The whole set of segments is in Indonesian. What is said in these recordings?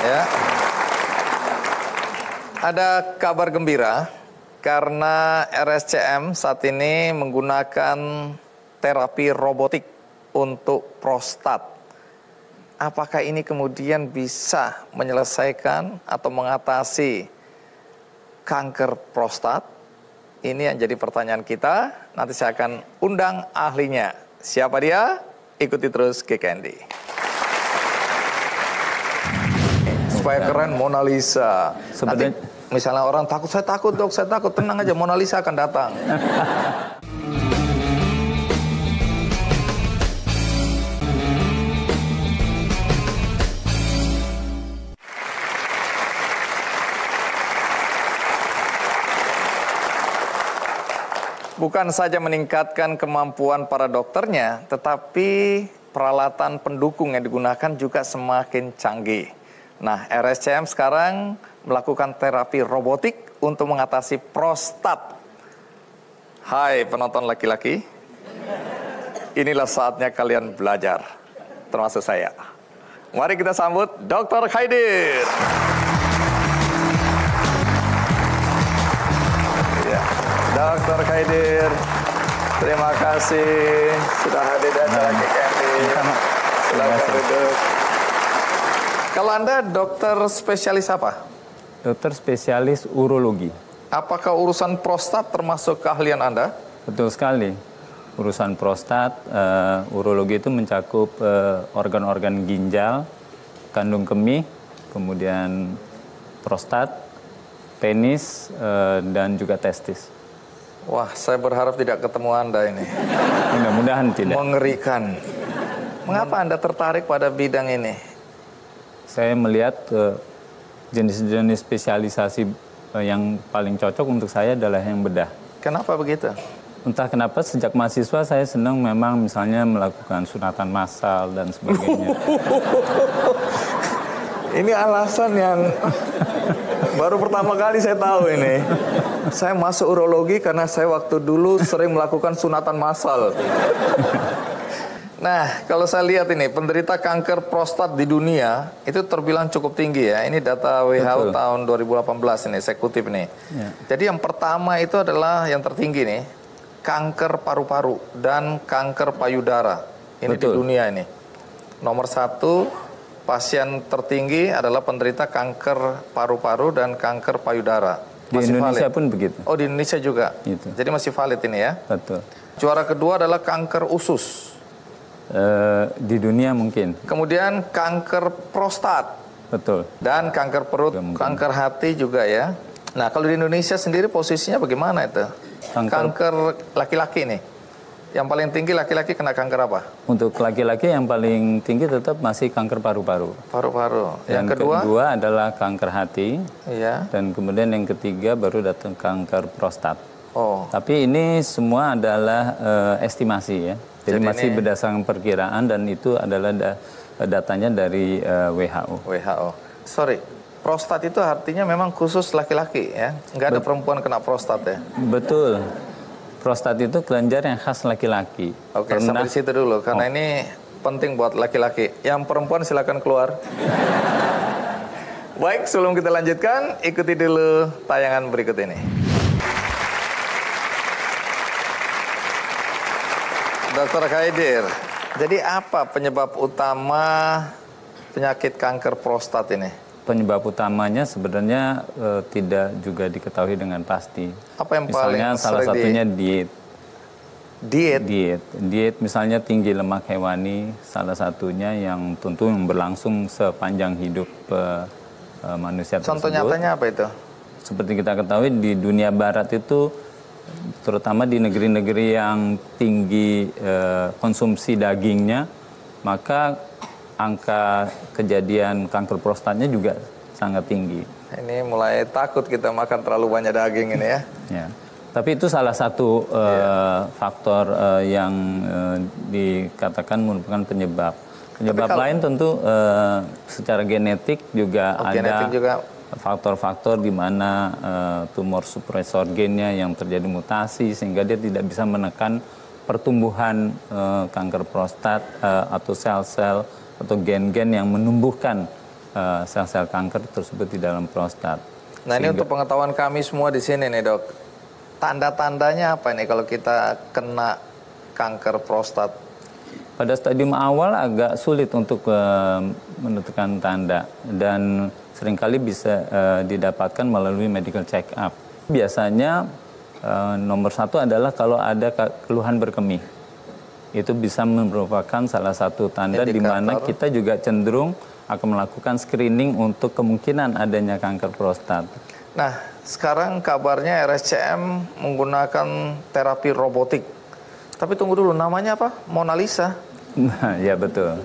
Ya. Ada kabar gembira karena RSCM saat ini menggunakan terapi robotik untuk prostat. Apakah ini kemudian bisa menyelesaikan atau mengatasi kanker prostat? Ini yang jadi pertanyaan kita. Nanti saya akan undang ahlinya. Siapa dia? Ikuti terus GKND. Supaya keren Mona Lisa. Nanti misalnya orang takut, saya takut dok, saya takut. Tenang aja, Mona Lisa akan datang. Bukan saja meningkatkan kemampuan para dokternya, tetapi peralatan pendukung yang digunakan juga semakin canggih. Nah, RSCM sekarang melakukan terapi robotik untuk mengatasi prostat. Hai penonton laki-laki, inilah saatnya kalian belajar, termasuk saya. Mari kita sambut Dr. Khaidir. Ya, Dr. Khaidir, terima kasih sudah hadir di acara GKND. Selamat duduk. Kalau Anda dokter spesialis apa? Dokter spesialis urologi. Apakah urusan prostat termasuk keahlian Anda? Betul sekali. Urusan prostat, urologi itu mencakup organ-organ ginjal, kandung kemih, kemudian prostat, penis, dan juga testis. Wah, saya berharap tidak ketemu Anda ini. Mudah-mudahan tidak. Mengerikan. Mengapa Anda tertarik pada bidang ini? Saya melihat jenis-jenis spesialisasi yang paling cocok untuk saya adalah yang bedah. Kenapa begitu? Entah kenapa sejak mahasiswa saya senang memang misalnya melakukan sunatan massal dan sebagainya. Ini alasan yang baru pertama kali saya tahu ini. Saya masuk urologi karena saya waktu dulu sering melakukan sunatan massal. Nah, kalau saya lihat ini, penderita kanker prostat di dunia itu terbilang cukup tinggi ya. Ini data WHO tahun 2018 ini, saya kutip nih. Ya. Jadi yang pertama itu adalah yang tertinggi nih, kanker paru-paru dan kanker payudara. Ini di dunia ini. Nomor 1, pasien tertinggi adalah penderita kanker paru-paru dan kanker payudara. Masih di Indonesia valid pun begitu. Oh, di Indonesia juga. Gitu. Jadi masih valid ini ya. Betul. Juara kedua adalah kanker usus. Di dunia mungkin. Kemudian kanker prostat. Betul. Dan kanker perut, kanker hati juga ya. Nah, kalau di Indonesia sendiri posisinya bagaimana itu? Kanker laki-laki nih. Yang paling tinggi laki-laki kena kanker apa? Untuk laki-laki yang paling tinggi tetap masih kanker paru-paru. Paru-paru. Yang kedua adalah kanker hati. Iya. Dan kemudian yang ketiga baru datang kanker prostat. Oh. Tapi ini semua adalah estimasi ya. Jadi masih berdasarkan perkiraan dan itu adalah datanya dari WHO. WHO. Sorry, prostat itu artinya memang khusus laki-laki ya? Nggak ada perempuan kena prostat ya? Betul. Prostat itu kelenjar yang khas laki-laki. Oke, sampai di situ dulu karena ini penting buat laki-laki. Yang perempuan silakan keluar. Baik, sebelum kita lanjutkan, ikuti dulu tayangan berikut ini. Dr. Khaidir, jadi apa penyebab utama penyakit kanker prostat ini? Penyebab utamanya sebenarnya tidak juga diketahui dengan pasti. Apa yang misalnya paling salah satunya diet. Diet misalnya tinggi lemak hewani, salah satunya yang tentu yang berlangsung sepanjang hidup manusia tersebut. Contoh nyatanya apa itu? Seperti kita ketahui di dunia barat itu, terutama di negeri-negeri yang tinggi konsumsi dagingnya, maka angka kejadian kanker prostatnya juga sangat tinggi. Ini mulai takut kita makan terlalu banyak daging ini ya. Ya. Tapi itu salah satu faktor yang dikatakan merupakan penyebab. Penyebab lain tentu secara genetik juga ada. Genetik juga. Faktor-faktor di mana tumor supresor gennya yang terjadi mutasi sehingga dia tidak bisa menekan pertumbuhan kanker prostat atau sel-sel atau gen-gen yang menumbuhkan sel-sel kanker tersebut di dalam prostat. Nah, ini untuk pengetahuan kami semua di sini nih, Dok. Tanda-tandanya apa nih kalau kita kena kanker prostat? Pada stadium awal agak sulit untuk menentukan tanda dan seringkali bisa didapatkan melalui medical check up. Biasanya nomor satu adalah kalau ada keluhan berkemih. Itu bisa merupakan salah satu tanda di mana kita juga cenderung akan melakukan screening untuk kemungkinan adanya kanker prostat. Nah, sekarang kabarnya RSCM menggunakan terapi robotik. Tapi tunggu dulu, namanya apa? Mona Lisa? Nah, ya betul.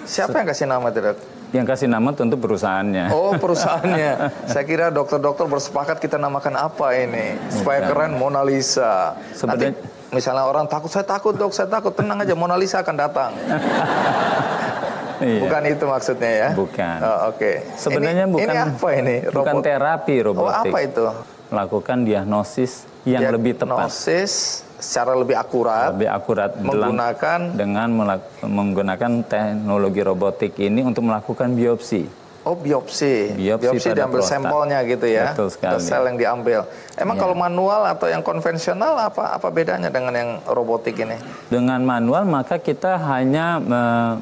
Siapa yang kasih nama, Dok? Yang kasih nama tentu perusahaannya. Oh, perusahaannya. Saya kira dokter-dokter bersepakat kita namakan apa ini supaya keren, Mona Lisa. Sebenarnya nanti, misalnya orang takut, saya takut Dok, saya takut, tenang aja, Mona Lisa akan datang. Iya. Bukan itu maksudnya ya? Bukan. Oh, oke. Sebenarnya ini apa ini? Bukan terapi robotik. Oh, apa itu? Melakukan diagnosis yang lebih tepat. Diagnosis secara lebih akurat. Lebih akurat menggunakan teknologi robotik ini untuk melakukan biopsi. Oh, biopsi diambil prostat. Sampelnya gitu ya. Betul sekali. Sel yang diambil. Emang kalau manual atau yang konvensional apa bedanya dengan yang robotik ini? Dengan manual maka kita hanya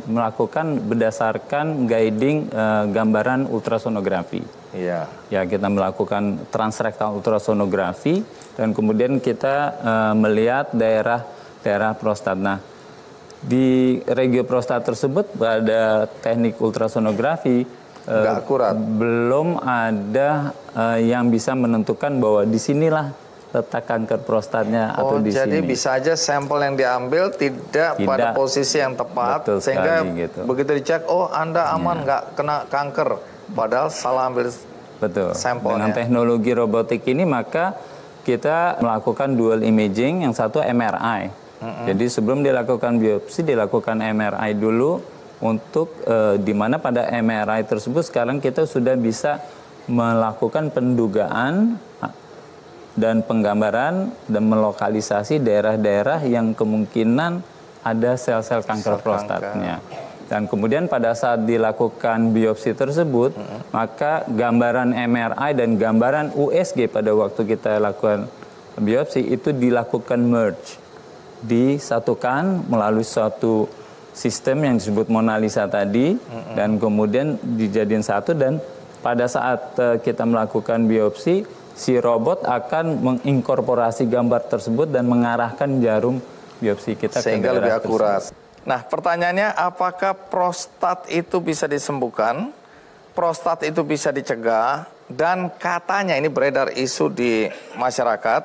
melakukan berdasarkan guiding gambaran ultrasonografi. Iya. Ya, kita melakukan transrektal ultrasonografi dan kemudian kita melihat daerah prostat. Nah, di regio prostat tersebut pada teknik ultrasonografi nggak akurat. Belum ada yang bisa menentukan bahwa di sinilah letak kanker prostatnya atau di sini. Jadi bisa aja sampel yang diambil tidak pada posisi yang tepat sehingga gitu. Begitu dicek, oh Anda aman nggak kena kanker, padahal salah ambil sampelnya. Dengan teknologi robotik ini maka kita melakukan dual imaging, yang satu MRI. Jadi sebelum dilakukan biopsi dilakukan MRI dulu. Untuk di mana pada MRI tersebut sekarang kita sudah bisa melakukan pendugaan dan penggambaran dan melokalisasi daerah-daerah yang kemungkinan ada sel-sel kanker prostatnya. Dan kemudian pada saat dilakukan biopsi tersebut, maka gambaran MRI dan gambaran USG pada waktu kita lakukan biopsi itu dilakukan merge, disatukan melalui suatu sistem yang disebut Mona Lisa tadi, dan kemudian dijadiin satu, dan pada saat kita melakukan biopsi, si robot akan menginkorporasi gambar tersebut dan mengarahkan jarum biopsi kita sehingga lebih akurat. Nah, pertanyaannya, apakah prostat itu bisa disembuhkan? Prostat itu bisa dicegah? Dan katanya ini beredar isu di masyarakat,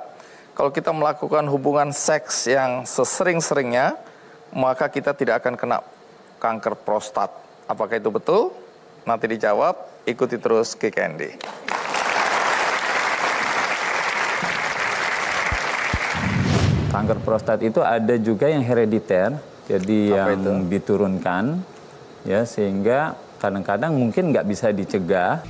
kalau kita melakukan hubungan seks yang sesering-seringnya, maka kita tidak akan kena kanker prostat. Apakah itu betul? Nanti dijawab, ikuti terus Kick Andy. Kanker prostat itu ada juga yang herediter, jadi yang diturunkan, ya, sehingga kadang-kadang mungkin nggak bisa dicegah.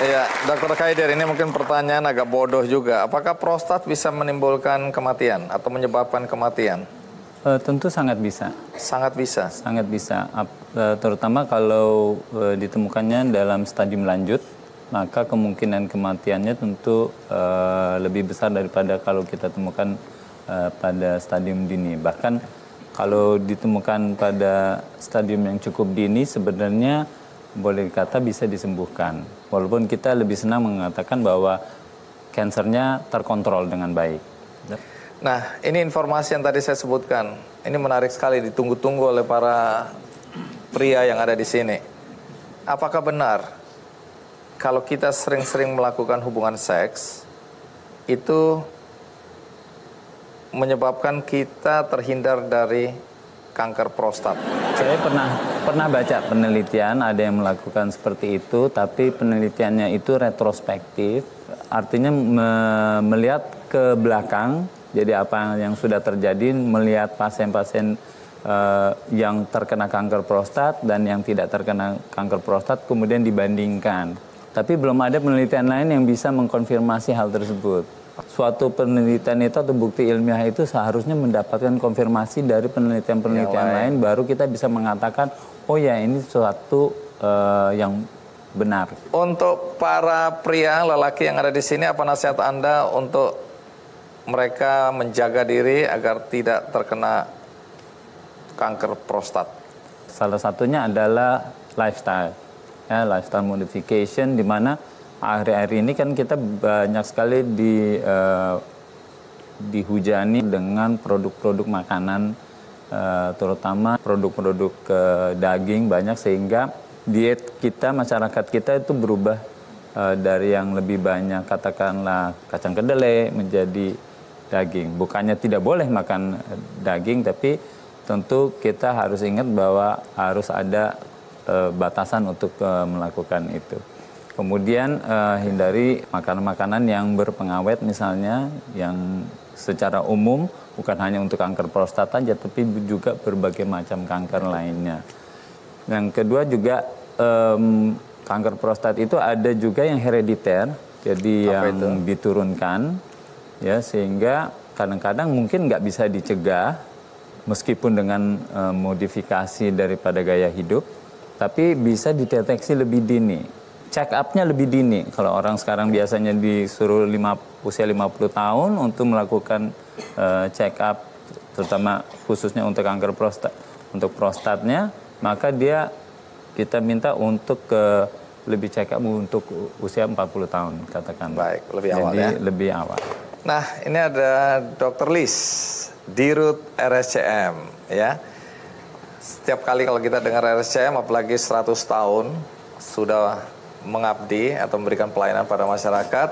Ya, Dr. Kaider, ini mungkin pertanyaan agak bodoh juga. Apakah prostat bisa menimbulkan kematian atau menyebabkan kematian? Tentu sangat bisa. Sangat bisa? Sangat bisa. Terutama kalau ditemukannya dalam stadium lanjut, maka kemungkinan kematiannya tentu lebih besar daripada kalau kita temukan pada stadium dini. Bahkan kalau ditemukan pada stadium yang cukup dini, sebenarnya boleh dikata bisa disembuhkan. Walaupun kita lebih senang mengatakan bahwa kansernya terkontrol dengan baik. Nah, ini informasi yang tadi saya sebutkan. Ini menarik sekali, ditunggu-tunggu oleh para pria yang ada di sini. Apakah benar kalau kita sering-sering melakukan hubungan seks, itu menyebabkan kita terhindar dari kanker prostat? Saya pernah baca penelitian, ada yang melakukan seperti itu, tapi penelitiannya itu retrospektif, artinya melihat ke belakang, jadi apa yang sudah terjadi, melihat pasien-pasien yang terkena kanker prostat dan yang tidak terkena kanker prostat, kemudian dibandingkan. Tapi belum ada penelitian lain yang bisa mengkonfirmasi hal tersebut. Suatu penelitian itu atau bukti ilmiah itu seharusnya mendapatkan konfirmasi dari penelitian-penelitian lain, baru kita bisa mengatakan, oh ya ini suatu yang benar. Untuk para pria, lelaki yang ada di sini, apa nasihat Anda untuk mereka menjaga diri agar tidak terkena kanker prostat? Salah satunya adalah lifestyle, ya, lifestyle modification, di mana akhir-akhir ini kan kita banyak sekali dihujani dengan produk-produk makanan, terutama produk-produk daging banyak, sehingga diet kita, masyarakat kita itu berubah dari yang lebih banyak katakanlah kacang kedelai menjadi daging. Bukannya tidak boleh makan daging, tapi tentu kita harus ingat bahwa harus ada batasan untuk melakukan itu. Kemudian hindari makanan-makanan yang berpengawet misalnya, yang secara umum bukan hanya untuk kanker prostat saja, tapi juga berbagai macam kanker lainnya. Yang kedua juga kanker prostat itu ada juga yang herediter, jadi yang diturunkan, ya, sehingga kadang-kadang mungkin nggak bisa dicegah meskipun dengan modifikasi daripada gaya hidup, tapi bisa dideteksi lebih dini. Check up-nya lebih dini. Kalau orang sekarang biasanya disuruh usia 50 tahun untuk melakukan check up, terutama khususnya untuk kanker prostat, untuk prostatnya, maka kita minta untuk lebih check up untuk usia 40 tahun, katakan. Baik, lebih awal. Jadi ya. lebih awal. Nah, ini ada Dr. Liz, Dirut RSCM, ya. Setiap kali kalau kita dengar RSCM, apalagi 100 tahun sudah mengabdi atau memberikan pelayanan pada masyarakat,